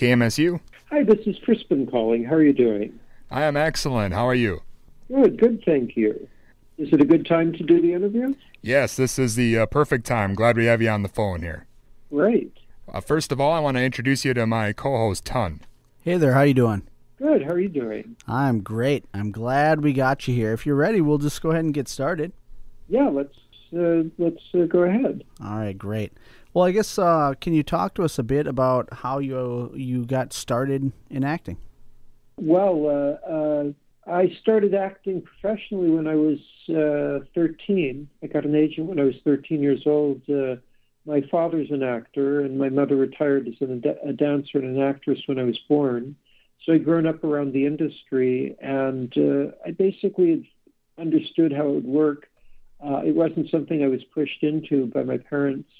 KMSU. Hi, this is Crispin calling. How are you doing? I am excellent. How are you? Good, thank you. Is it a good time to do the interview? Yes, this is the perfect time. Glad we have you on the phone here. Great. First of all, I want to introduce you to my co-host, Ton. Hey there, how you doing? Good, how are you doing? I'm great. I'm glad we got you here. If you're ready, we'll just go ahead and get started. Yeah, let's go ahead. All right, great. Well, I guess, can you talk to us a bit about how you got started in acting? Well, I started acting professionally when I was 13. I got an agent when I was 13 years old. My father's an actor, and my mother retired as a dancer and an actress when I was born. So I'd grown up around the industry, and I basically understood how it would work. It wasn't something I was pushed into by my parents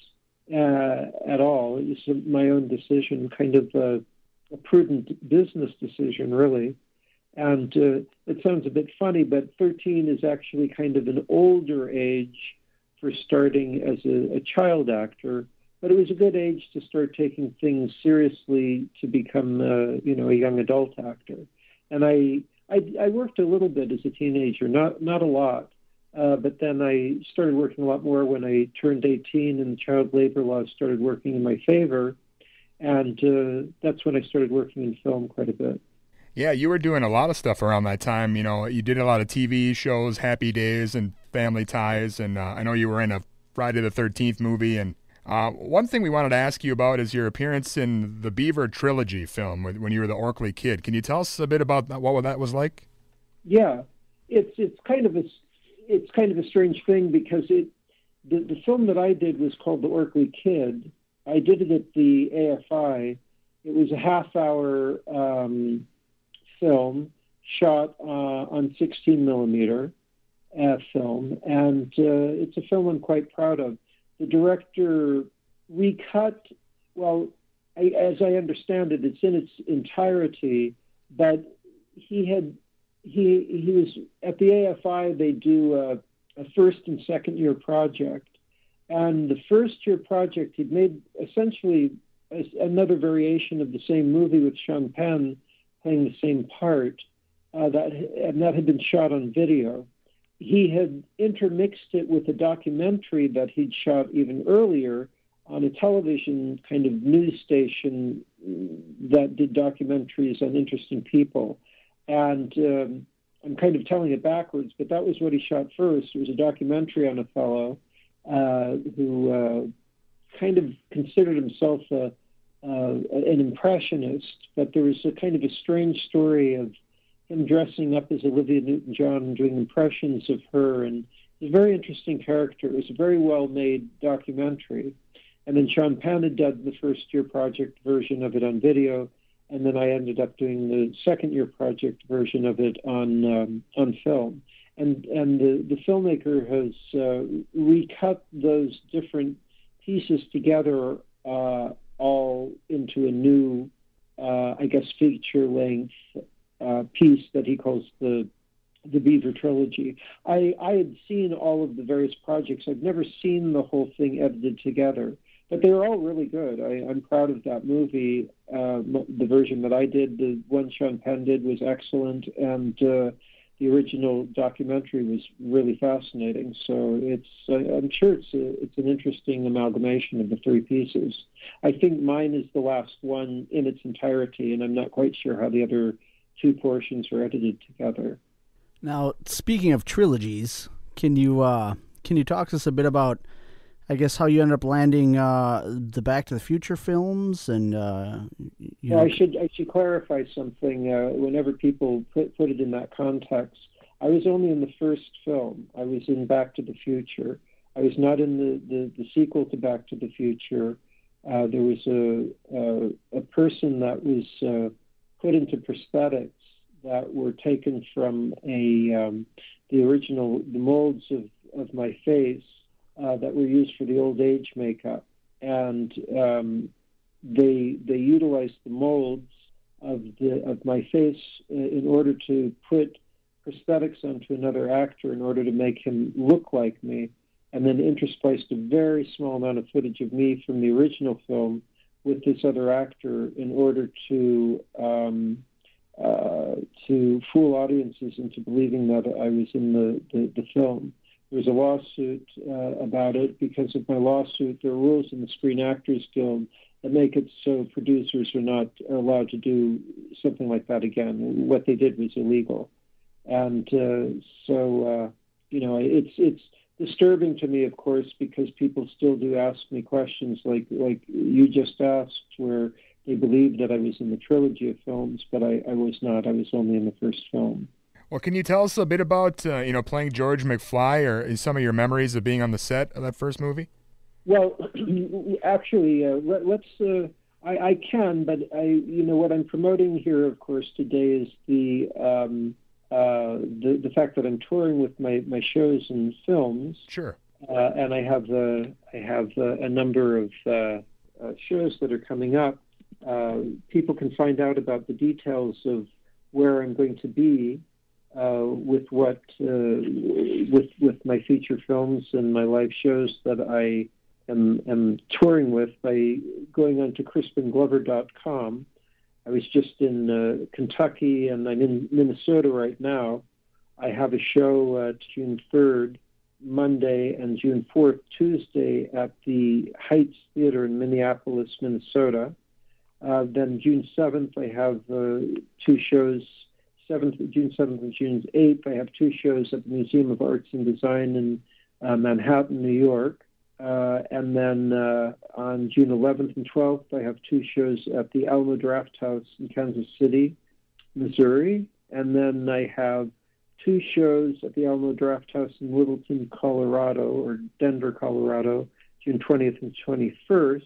at all. It was my own decision, kind of a prudent business decision, really. And it sounds a bit funny, but 13 is actually kind of an older age for starting as a child actor. But it was a good age to start taking things seriously to become, a young adult actor. And I worked a little bit as a teenager, not a lot. But then I started working a lot more when I turned 18 and child labor laws started working in my favor. And that's when I started working in film quite a bit. Yeah, you were doing a lot of stuff around that time. You know, you did a lot of TV shows, Happy Days and Family Ties, and I know you were in a Friday the 13th movie. And one thing we wanted to ask you about is your appearance in the Beaver trilogy film when you were the Orkley Kid. Can you tell us a bit about what that was like? Yeah, it's kind of a strange thing because the film that I did was called The Orkley Kid. I did it at the AFI. It was a half-hour film shot on 16 millimeter film, and it's a film I'm quite proud of. The director recut, as I understand it, it's in its entirety, but he was at the AFI. They do a first and second year project, and the first year project he'd made essentially another variation of the same movie with Sean Penn playing the same part, that had been shot on video. He had intermixed it with a documentary that he'd shot even earlier on a television kind of news station that did documentaries on interesting people. And I'm kind of telling it backwards, but that was what he shot first. It was a documentary on a fellow who kind of considered himself an impressionist, but there was a kind of a strange story of him dressing up as Olivia Newton-John and doing impressions of her, and it's a very interesting character. It was a very well-made documentary. And then Sean Penn had done the first-year project version of it on video, and then I ended up doing the second-year project version of it on film. And the filmmaker has recut those different pieces together all into a new, feature-length piece that he calls the Beaver trilogy. I had seen all of the various projects. I've never seen the whole thing edited together, but they were all really good. I'm proud of that movie. The version that I did, the one Sean Penn did, was excellent, and the original documentary was really fascinating. So I'm sure it's an interesting amalgamation of the three pieces. I think mine is the last one in its entirety, and I'm not quite sure how the other two portions are edited together. Now, speaking of trilogies, can you talk to us a bit about, I guess, how you end up landing the Back to the Future films? And I should clarify something. Whenever people put it in that context, I was only in the first film. I was in Back to the Future. I was not in the sequel to Back to the Future. There was a person that was put into prosthetics that were taken from the molds of my face that were used for the old age makeup, and they utilized the molds of my face in order to put prosthetics onto another actor in order to make him look like me, and then interspliced a very small amount of footage of me from the original film with this other actor in order to fool audiences into believing that I was in the film. There was a lawsuit about it. Because of my lawsuit, there are rules in the Screen Actors Guild that make it so producers are not allowed to do something like that again. What they did was illegal. And it's disturbing to me, of course, because people still do ask me questions like you just asked, where they believe that I was in the trilogy of films, but I was not. I was only in the first film. Well, can you tell us a bit about, playing George McFly, or some of your memories of being on the set of that first movie? Well, actually, let's. I can, but what I'm promoting here, of course, today is the fact that I'm touring with my shows and films. Sure. And I have a number of shows that are coming up. People can find out about the details of where I'm going to be with my feature films and my live shows that I am touring with by going on to crispinglover.com. I was just in Kentucky, and I'm in Minnesota right now. I have a show June 3rd, Monday, and June 4th, Tuesday, at the Heights Theater in Minneapolis, Minnesota. Then June 7th, I have two shows. June 7th and June 8th, I have two shows at the Museum of Arts and Design in Manhattan, New York. And then on June 11th and 12th, I have two shows at the Alamo Drafthouse in Kansas City, Missouri. And then I have two shows at the Alamo Drafthouse in Littleton, Colorado, or Denver, Colorado, June 20th and 21st.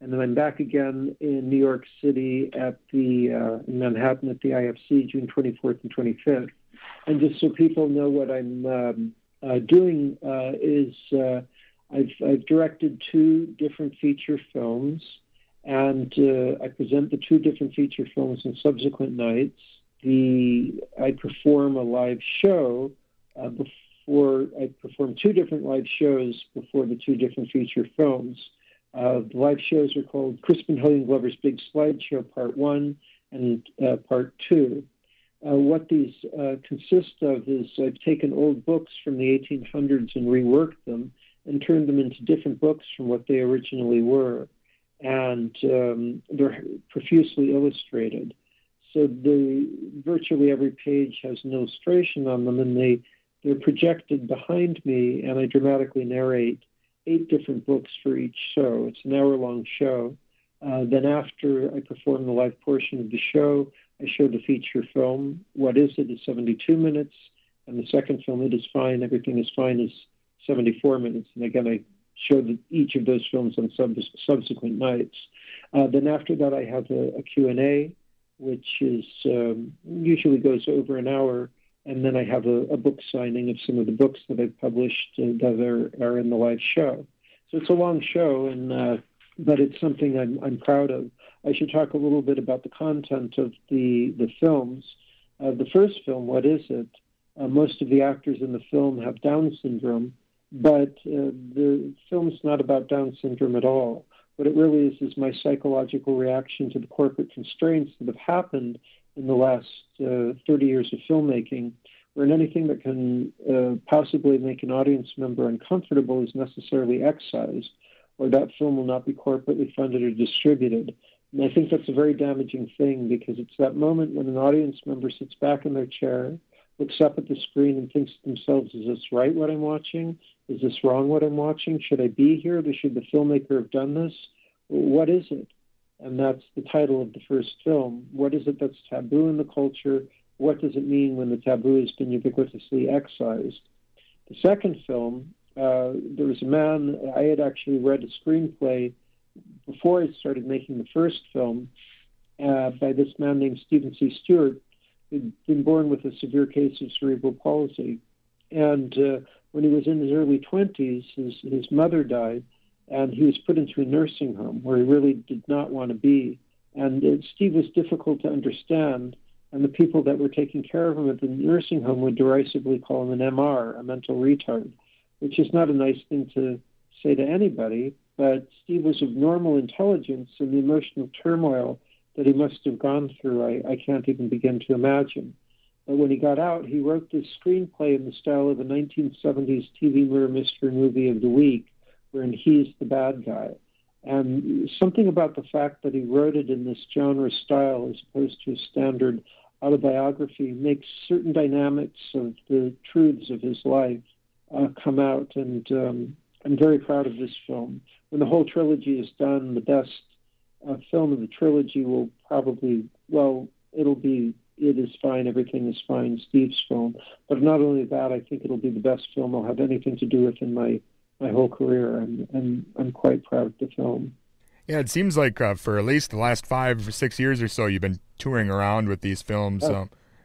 And then I'm back again in New York City at in Manhattan at the IFC, June 24th and 25th. And just so people know what I'm doing is I've directed two different feature films, and I present the two different feature films on subsequent nights. I perform a live show I perform two different live shows before the two different feature films. The live shows are called Crispin Glover's Big Slideshow Part 1 and Part 2. What these consist of is I've taken old books from the 1800s and reworked them and turned them into different books from what they originally were. And they're profusely illustrated. So virtually every page has an illustration on them, and they're projected behind me, and I dramatically narrate 8 different books for each show. It's an hour-long show. Then after I perform the live portion of the show, I show the feature film. What Is It is 72 minutes, and the second film, It Is Fine, Everything Is Fine, is 74 minutes. And again, I show each of those films on subsequent nights. Then after that, I have a Q&A, which is usually goes over an hour. And then I have a book signing of some of the books that I've published that are in the live show. So it's a long show, but it's something I'm proud of. I should talk a little bit about the content of the films. The first film, What Is It? Most of the actors in the film have Down syndrome, but the film's not about Down syndrome at all. What it really is my psychological reaction to the corporate constraints that have happened in the last 30 years of filmmaking, where anything that can possibly make an audience member uncomfortable is necessarily excised, or that film will not be corporately funded or distributed. And I think that's a very damaging thing, because it's that moment when an audience member sits back in their chair, looks up at the screen and thinks to themselves, is this right what I'm watching? Is this wrong what I'm watching? Should I be here? Should the filmmaker have done this? What is it? And that's the title of the first film. What is it that's taboo in the culture? What does it mean when the taboo has been ubiquitously excised? The second film, there was a man, I had actually read a screenplay before I started making the first film by this man named Stephen C. Stewart, who'd been born with a severe case of cerebral palsy. And when he was in his early 20s, his mother died, and he was put into a nursing home where he really did not want to be. And Steve was difficult to understand, and the people that were taking care of him at the nursing home would derisively call him an MR, a mental retard, which is not a nice thing to say to anybody, but Steve was of normal intelligence, and the emotional turmoil that he must have gone through, I can't even begin to imagine. But when he got out, he wrote this screenplay in the style of a 1970s TV murder mystery movie of the week, wherein he's the bad guy. And something about the fact that he wrote it in this genre style as opposed to a standard autobiography makes certain dynamics of the truths of his life come out. And I'm very proud of this film. When the whole trilogy is done, the best film of the trilogy will probably, well, it'll be It Is Fine, Everything Is Fine, Steve's film. But not only that, I think it'll be the best film I'll have anything to do with in my whole career, and I'm quite proud of the film. Yeah, it seems like for at least the last 5 or 6 years or so, you've been touring around with these films.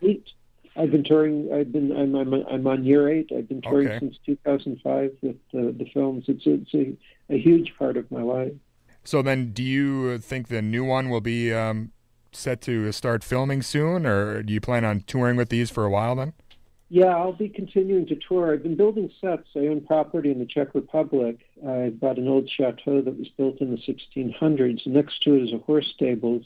8. I've been touring. I'm on year 8. I've been touring since 2005 with the films. It's a huge part of my life. So then, do you think the new one will be set to start filming soon, or do you plan on touring with these for a while then? Yeah, I'll be continuing to tour. I've been building sets. I own property in the Czech Republic. I bought an old chateau that was built in the 1600s. Next to it is a horse stables,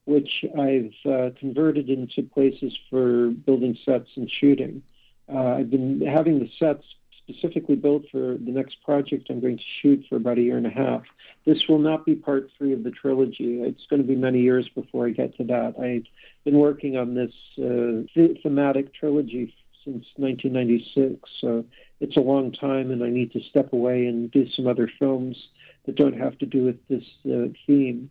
which I've converted into places for building sets and shooting. I've been having the sets specifically built for the next project I'm going to shoot for about a year and a half. This will not be part 3 of the trilogy. It's going to be many years before I get to that. I've been working on this thematic trilogy since 1996, so it's a long time, and I need to step away and do some other films that don't have to do with this theme.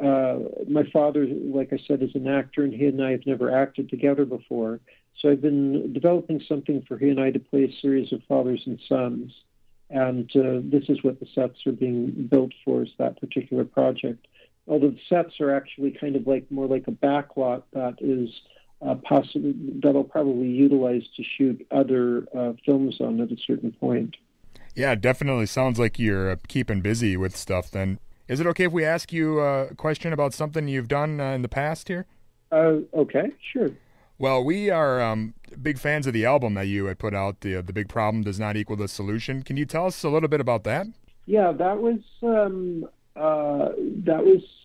My father, like I said, is an actor, and he and I have never acted together before, so I've been developing something for he and I to play a series of fathers and sons, and this is what the sets are being built for, is that particular project. Although the sets are actually kind of like more like a backlot that is possibly that I'll probably utilize to shoot other films on at a certain point. Yeah, it definitely sounds like you're keeping busy with stuff then. Is it okay if we ask you a question about something you've done in the past here? Okay, sure. Well, we are big fans of the album that you had put out, The Big Problem Does Not Equal the Solution. Can you tell us a little bit about that? Yeah, that was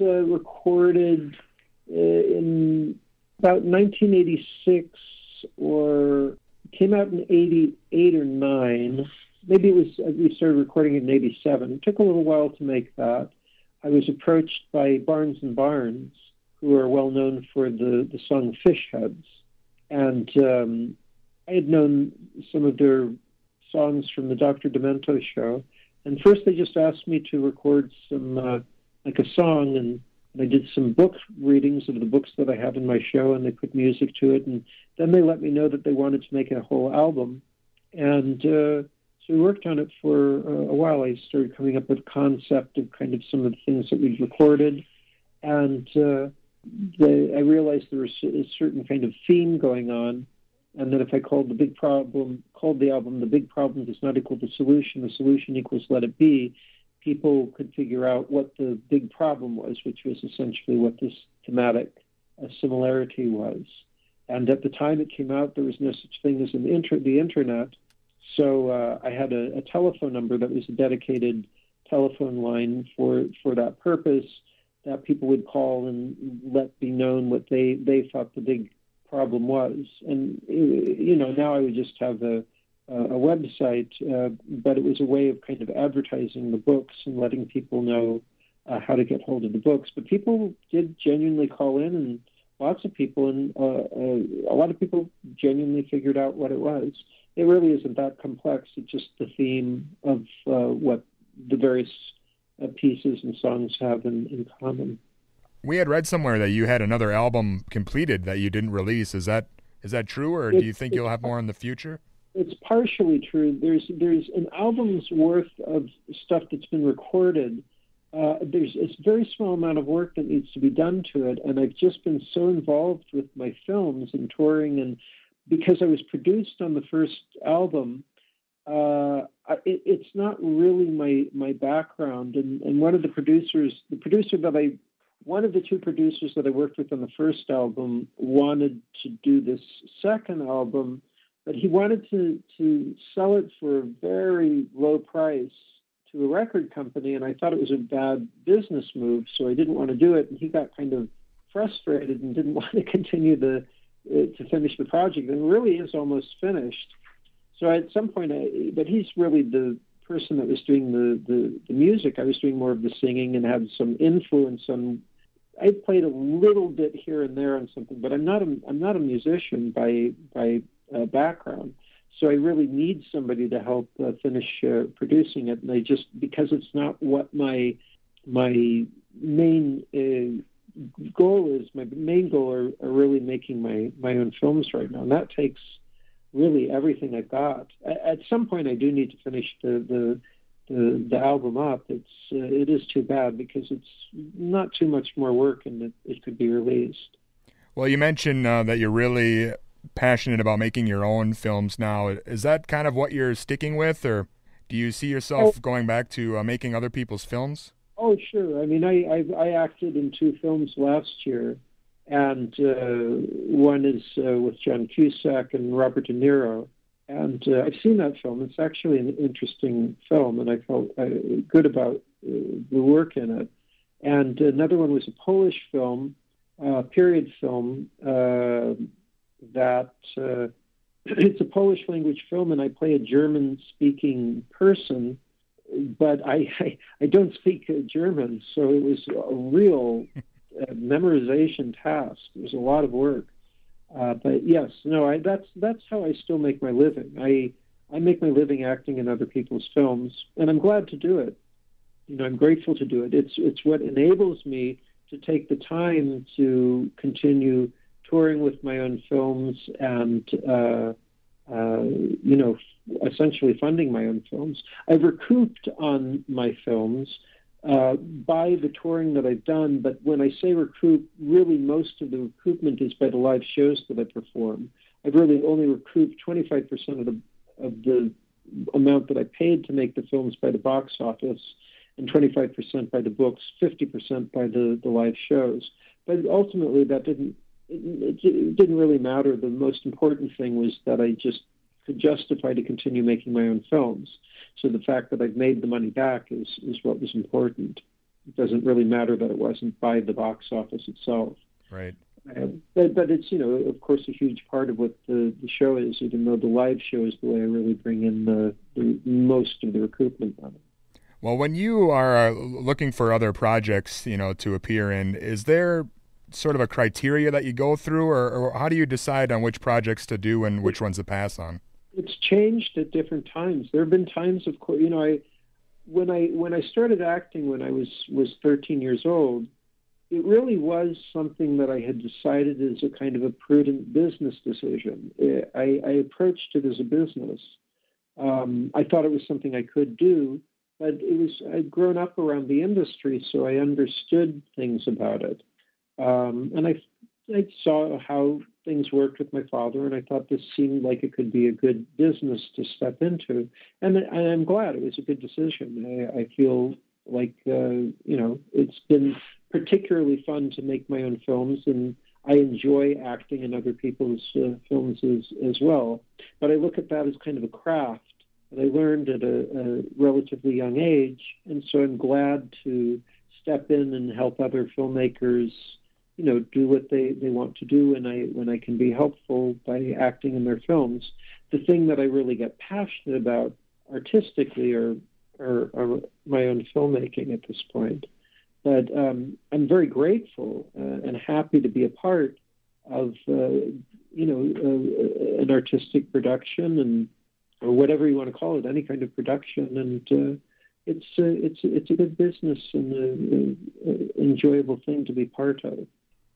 recorded in about 1986, or came out in 88 or 9. Maybe it was, we started recording it in 87. It took a little while to make that. I was approached by Barnes & Barnes, who are well known for the song Fish Heads. And I had known some of their songs from the Dr. Demento show. And first they just asked me to record some, like a song, and I did some book readings of the books that I have in my show, and they put music to it. And then they let me know that they wanted to make a whole album. And so we worked on it for a while. I started coming up with a concept of kind of some of the things that we'd recorded. And I realized there was a certain kind of theme going on. And that if I called the album The Big Problem Does Not Equal the Solution equals Let It Be, people could figure out what the big problem was, which was essentially what this thematic similarity was. And at the time it came out, there was no such thing as the internet. So I had a telephone number that was a dedicated telephone line for that purpose, that people would call and let be known what they thought the big problem was. And, now I would just have a website, but it was a way of kind of advertising the books and letting people know how to get hold of the books. But people did genuinely call in, and lots of people, and a lot of people genuinely figured out what it was. It really isn't that complex. It's just the theme of what the various pieces and songs have in common. We had read somewhere that you had another album completed that you didn't release. Is that true, or do you think you'll have more in the future? It's partially true. There's an album's worth of stuff that's been recorded. There's a very small amount of work that needs to be done to it, and I've just been so involved with my films and touring, and because I was produced on the first album, it's not really my background. And one of the two producers that I worked with on the first album wanted to do this second album, but he wanted to sell it for a very low price to a record company, and I thought it was a bad business move, so I didn't want to do it. And he got kind of frustrated and didn't want to continue to finish the project. And it really is almost finished. So at some point, but he's really the person that was doing the music. I was doing more of the singing and had some influence on. I played a little bit here and there on something, but I'm not a musician by background. So I really need somebody to help finish producing it. And because it's not what my main goal is. My main goal are really making my own films right now, and that takes really everything I've got. At some point, I do need to finish the album up. It is too bad because it's not too much more work, and it could be released. Well, you mentioned that you're really passionate about making your own films now. Is that kind of what you're sticking with, or do you see yourself going back to making other people's films? Oh, sure. I mean, I acted in 2 films last year, and one is with John Cusack and Robert De Niro. And I've seen that film. It's actually an interesting film, and I felt good about the work in it. And another one was a Polish film, period film, that it's a Polish language film, and I play a German-speaking person, but I don't speak German, so it was a real memorization task. It was a lot of work. But yes, no, that's how I still make my living. I make my living acting in other people's films, and I'm glad to do it. You know, I'm grateful to do it. It's what enables me to take the time to continue touring with my own films and essentially funding my own films. I've recouped on my films by the touring that I've done, but when I say recoup, really most of the recoupment is by the live shows that I perform. I've really only recouped 25% of the amount that I paid to make the films by the box office, and 25% by the books, 50% by the live shows. But ultimately, it didn't really matter. The most important thing was that I just could justify to continue making my own films. So the fact that I've made the money back is what was important. It doesn't really matter that it wasn't by the box office itself. Right. But it's, of course, a huge part of what the show is, even though the live show is the way I really bring in the most of the recoupment on it. Well, when you are looking for other projects, to appear in, is there sort of a criteria that you go through, or how do you decide on which projects to do and which ones to pass on? It's changed at different times. There have been times, of course, when I started acting when I was 13 years old, it really was something that I had decided as a kind of a prudent business decision. I approached it as a business. I thought it was something I could do, but I'd grown up around the industry, so I understood things about it. And I saw how things worked with my father, and I thought this seemed like it could be a good business to step into. And I'm glad it was a good decision. I feel like, it's been particularly fun to make my own films, and I enjoy acting in other people's films as well. But I look at that as kind of a craft that I learned at a relatively young age, and so I'm glad to step in and help other filmmakers do what they want to do when I can be helpful by acting in their films. The thing that I really get passionate about artistically are my own filmmaking at this point. But I'm very grateful and happy to be a part of an artistic production or whatever you want to call it, any kind of production, and it's a good business and an enjoyable thing to be part of.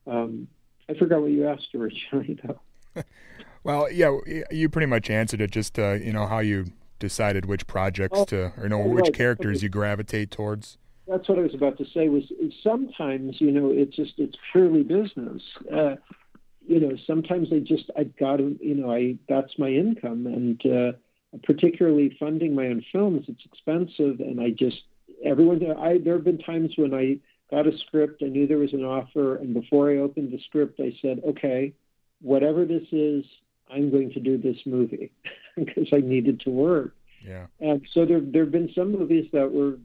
I forgot what you asked originally, though. Well, yeah, you pretty much answered it. Just how you decided which projects which characters you gravitate towards. That's what I was about to say. Was sometimes it's purely business. Sometimes I've got to that's my income, and particularly funding my own films, it's expensive, and there have been times when I got a script, I knew there was an offer, and before I opened the script, I said, okay, whatever this is, I'm going to do this movie because I needed to work. Yeah. And so there've been some movies that was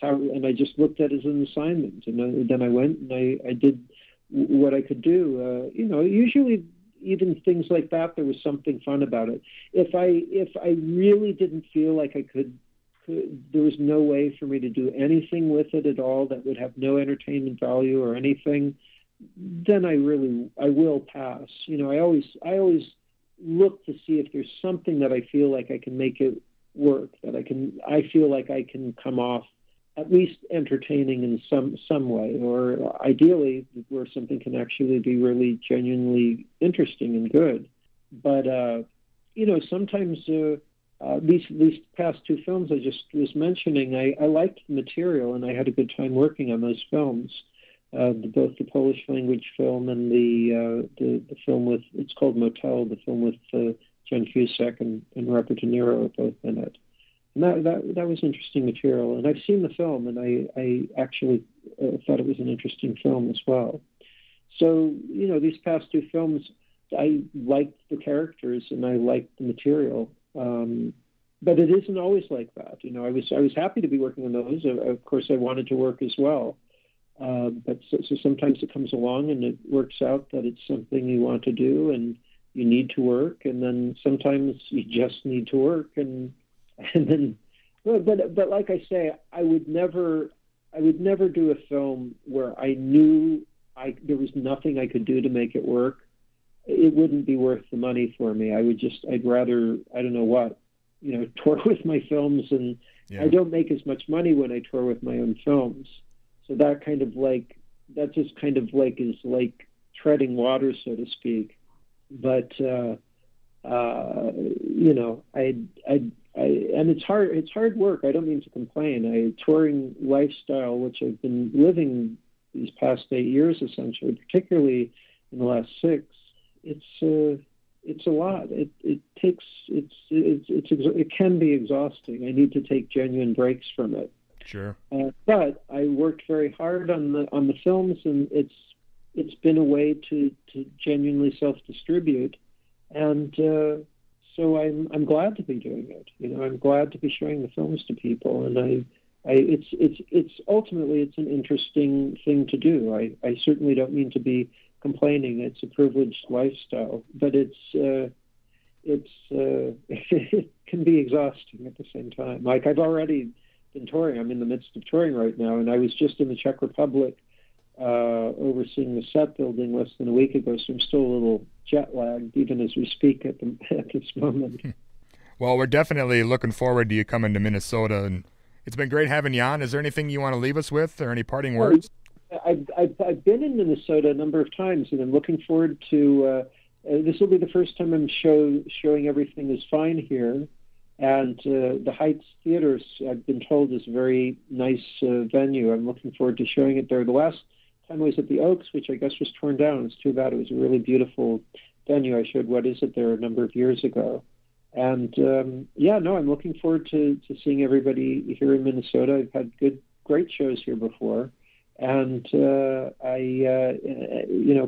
how, and I just looked at it as an assignment, and then I went and I did what I could do. Usually even things like that, there was something fun about it. If I really didn't feel like I could, there was no way for me to do anything with it at all that would have no entertainment value or anything, then I will pass. I always look to see if there's something that I feel like I can make it work, that I feel like I can come off at least entertaining in some way, or ideally where something can actually be really genuinely interesting and good. But sometimes these past two films I just was mentioning, I liked the material and I had a good time working on those films. Both the Polish language film and the film with, it's called Motel, the film with John Cusack and Robert De Niro are both in it. And that was interesting material. And I've seen the film, and I actually thought it was an interesting film as well. So, these past two films, I liked the characters and I liked the material. But it isn't always like that. I was happy to be working on those. Of course, I wanted to work as well. But so sometimes it comes along and it works out that it's something you want to do and you need to work. And then sometimes you just need to work. And then, but like I say, I would never do a film where I knew there was nothing I could do to make it work. It wouldn't be worth the money for me. I'd rather, I don't know what, tour with my films, and yeah. I don't make as much money when I tour with my own films. So that just kind of is like treading water, so to speak. But, and it's hard work. I don't mean to complain. Touring lifestyle, which I've been living these past 8 years, essentially, particularly in the last 6, it's a lot. It can be exhausting. I need to take genuine breaks from it. Sure. But I worked very hard on the films, and it's been a way to genuinely self-distribute, and so I'm glad to be doing it. I'm glad to be showing the films to people, and it's ultimately it's an interesting thing to do. I certainly don't mean to be complaining. It's a privileged lifestyle, but it can be exhausting at the same time. Like, I've already been touring. I'm in the midst of touring right now, and I was just in the Czech Republic overseeing the set building less than a week ago, so I'm still a little jet lagged even as we speak at this moment. Well, we're definitely looking forward to you coming to Minnesota, and it's been great having you on. Is there anything you want to leave us with, or any parting words? I've been in Minnesota a number of times, and I'm looking forward to. This will be the first time I'm showing Everything Is Fine here, and the Heights Theaters, I've been told, is a very nice venue. I'm looking forward to showing it there. The last time I was at the Oaks, which I guess was torn down. It's too bad. It was a really beautiful venue. I showed What Is It there a number of years ago. And I'm looking forward to seeing everybody here in Minnesota. I've had great shows here before. And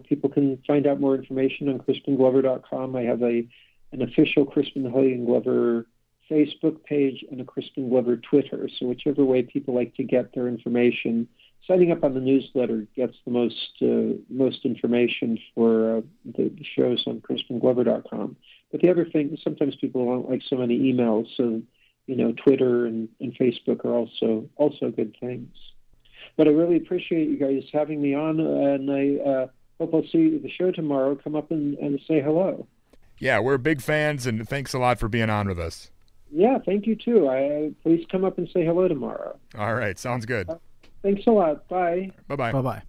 people can find out more information on CrispinGlover.com. I have an official Crispin Hillian Glover Facebook page and a Crispin Glover Twitter. So whichever way people like to get their information, signing up on the newsletter gets the most information for the shows on CrispinGlover.com. But the other thing, sometimes people don't like so many emails, so Twitter and Facebook are also good things. But I really appreciate you guys having me on, and I hope I'll see you at the show tomorrow. Come up and say hello. Yeah, we're big fans, and thanks a lot for being on with us. Yeah, thank you too. Please come up and say hello tomorrow. All right, sounds good. Thanks a lot. Bye. Bye-bye. Bye-bye.